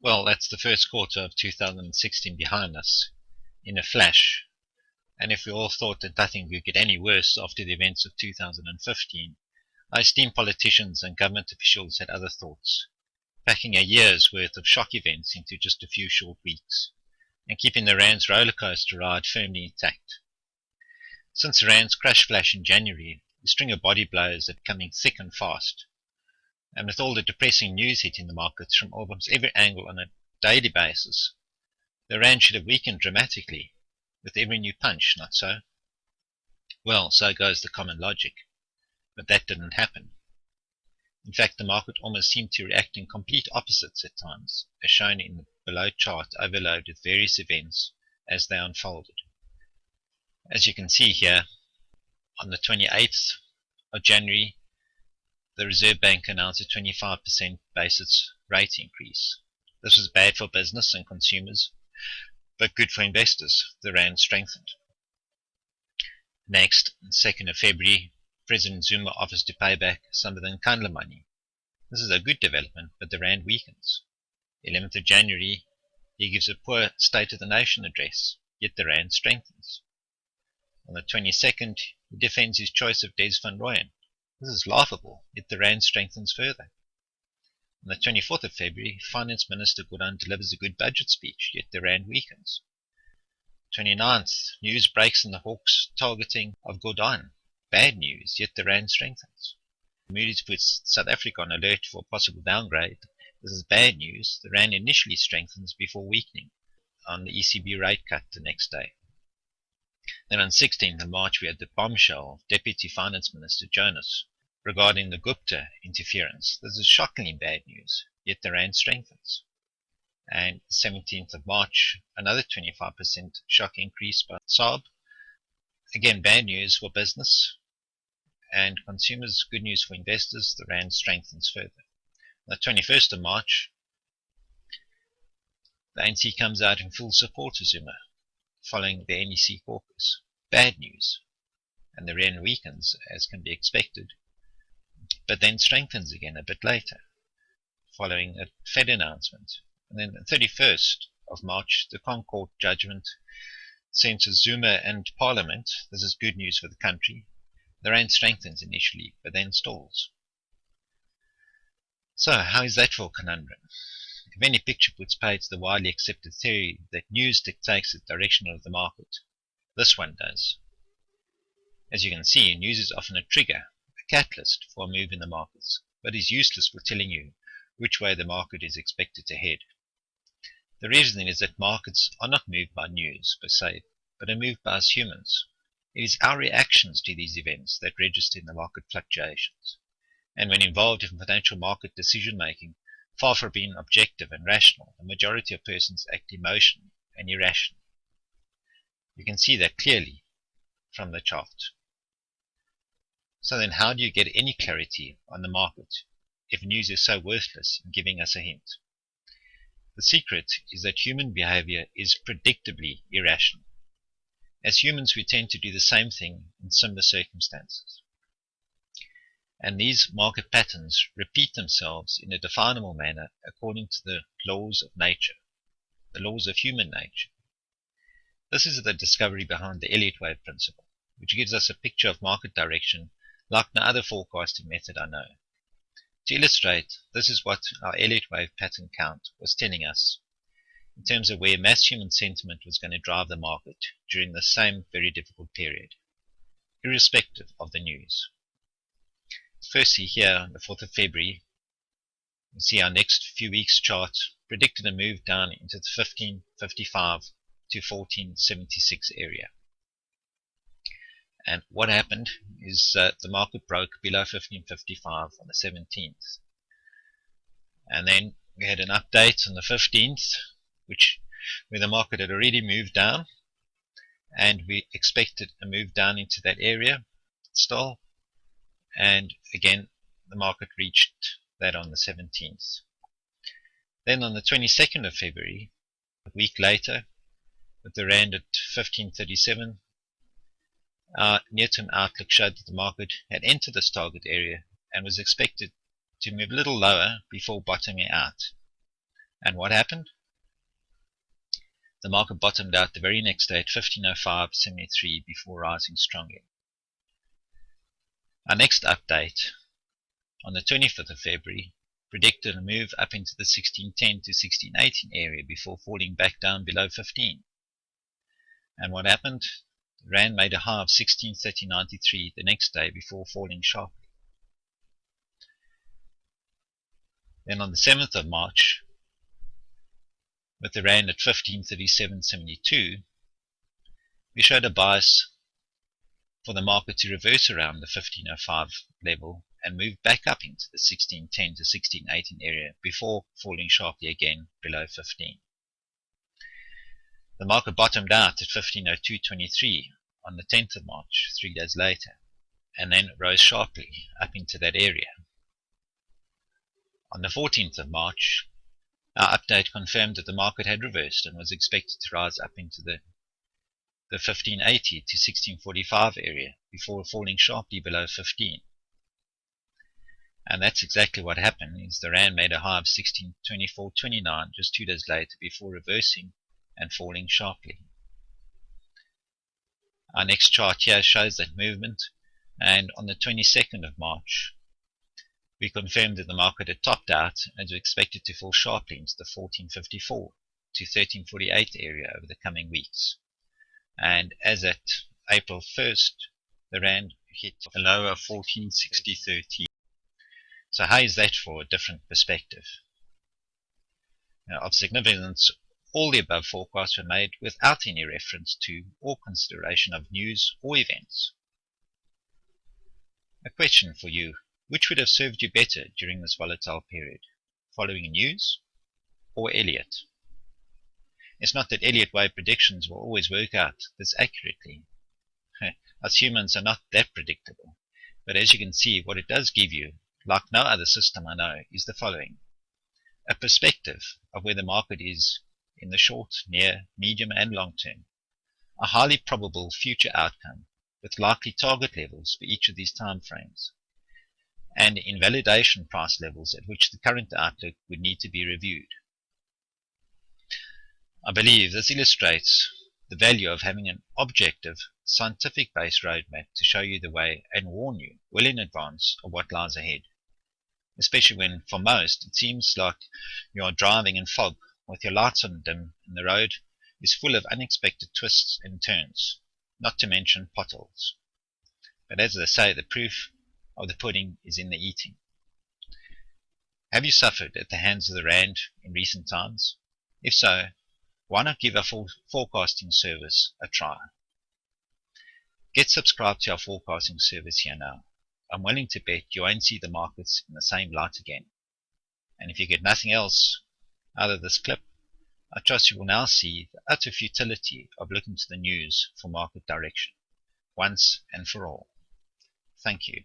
Well, that's the first quarter of 2016 behind us, in a flash, and if we all thought that nothing could get any worse after the events of 2015, our esteemed politicians and government officials had other thoughts, packing a year's worth of shock events into just a few short weeks, and keeping the Rand's rollercoaster ride firmly intact. Since Rand's Crashflash in January, the string of body blows are coming thick and fast, and with all the depressing news hitting the markets from almost every angle on a daily basis, the Rand should have weakened dramatically, with every new punch, not so? Well, so goes the common logic, but that didn't happen. In fact, the market almost seemed to react in complete opposites at times, as shown in the below chart overloaded with various events as they unfolded. As you can see here, on the 28th of January, the Reserve Bank announced a 25% basis rate increase. This was bad for business and consumers, but good for investors. The Rand strengthened. Next, on 2nd of February, President Zuma offers to pay back some of the Conundrum money. This is a good development, but the Rand weakens. 11th of January, he gives a poor State of the Nation address, yet the Rand strengthens. On the 22nd, he defends his choice of defending Rooyen. This is laughable, yet the Rand strengthens further. On the 24th of February, Finance Minister Gordhan delivers a good budget speech, yet the Rand weakens. 29th, news breaks in the Hawks targeting of Gordhan. Bad news, yet the Rand strengthens. Moody's puts South Africa on alert for possible downgrade. This is bad news. The Rand initially strengthens before weakening on the ECB rate cut the next day. Then on 16th of March we had the bombshell of Deputy Finance Minister Jonas regarding the Gupta interference. This is shockingly bad news, yet the Rand strengthens. And 17th of March, another 25% shock increase by Saab. Again, bad news for business and consumers, good news for investors. The Rand strengthens further. On the 21st of March, the ANC comes out in full support of Zuma, following the NEC caucus. Bad news. And the Rand weakens, as can be expected, but then strengthens again a bit later, following a Fed announcement. And then the 31st of March, the Concord judgment sentences Zuma and Parliament. This is good news for the country. The Rand strengthens initially, but then stalls. So, how is that for Conundrum? If any picture puts paid to the widely accepted theory that news dictates the direction of the market, this one does. As you can see, news is often a trigger, a catalyst for a move in the markets, but is useless for telling you which way the market is expected to head. The reason is that markets are not moved by news per se, but are moved by us humans. It is our reactions to these events that register in the market fluctuations, and when involved in financial market decision-making, far from being objective and rational, the majority of persons act emotionally and irrationally. You can see that clearly from the chart. So then how do you get any clarity on the market if news is so worthless in giving us a hint? The secret is that human behavior is predictably irrational. As humans, we tend to do the same thing in similar circumstances. And these market patterns repeat themselves in a definable manner according to the laws of nature, the laws of human nature. This is the discovery behind the Elliott wave principle, which gives us a picture of market direction like no other forecasting method I know. To illustrate, this is what our Elliott wave pattern count was telling us in terms of where mass human sentiment was going to drive the market during the same very difficult period, irrespective of the news. Firstly, here on the 4th of February, you see our next few weeks chart predicted a move down into the 1555 to 1476 area. And what happened is the market broke below 1555 on the 17th. And then we had an update on the 15th, where the market had already moved down, and we expected a move down into that area still. And again, the market reached that on the 17th. Then on the 22nd of February, a week later, with the Rand at 1537, our near-term outlook showed that the market had entered this target area and was expected to move a little lower before bottoming out. And what happened? The market bottomed out the very next day at 1505.73 before rising strongly. Our next update on the 25th of February predicted a move up into the 1610 to 1618 area before falling back down below 15. And what happened? The Rand made a high of 1630.93 the next day before falling sharply. Then on the 7th of March, with the Rand at 1537.72, we showed a bias for the market to reverse around the 1505 level and move back up into the 1610 to 1618 area before falling sharply again below 15. The market bottomed out at 1502.23 on the 10th of March, 3 days later, and then rose sharply up into that area. On the 14th of March, our update confirmed that the market had reversed and was expected to rise up into the 1580 to 1645 area before falling sharply below 15. And that's exactly what happened, is the Rand made a high of 1624.29 just 2 days later before reversing and falling sharply. Our next chart here shows that movement, and on the 22nd of March we confirmed that the market had topped out and was expected to fall sharply into the 1454 to 1348 area over the coming weeks. And as at April 1st, the Rand hit a low of 1460.13. So how is that for a different perspective? Now, of significance, all the above forecasts were made without any reference to or consideration of news or events. A question for you: which would have served you better during this volatile period, following news or Elliott? It's not that Elliott wave predictions will always work out this accurately. Us humans are not that predictable, but as you can see, what it does give you, like no other system I know, is the following: a perspective of where the market is in the short, near, medium and long term, a highly probable future outcome with likely target levels for each of these time frames, and invalidation price levels at which the current outlook would need to be reviewed. I believe this illustrates the value of having an objective, scientific-based roadmap to show you the way and warn you well in advance of what lies ahead, especially when, for most, it seems like you are driving in fog with your lights on dim and the road is full of unexpected twists and turns, not to mention potholes. But as they say, the proof of the pudding is in the eating. Have you suffered at the hands of the Rand in recent times? If so, why not give our forecasting service a try? Get subscribed to our forecasting service here now. I'm willing to bet you won't see the markets in the same light again. And if you get nothing else out of this clip, I trust you will now see the utter futility of looking to the news for market direction, once and for all. Thank you.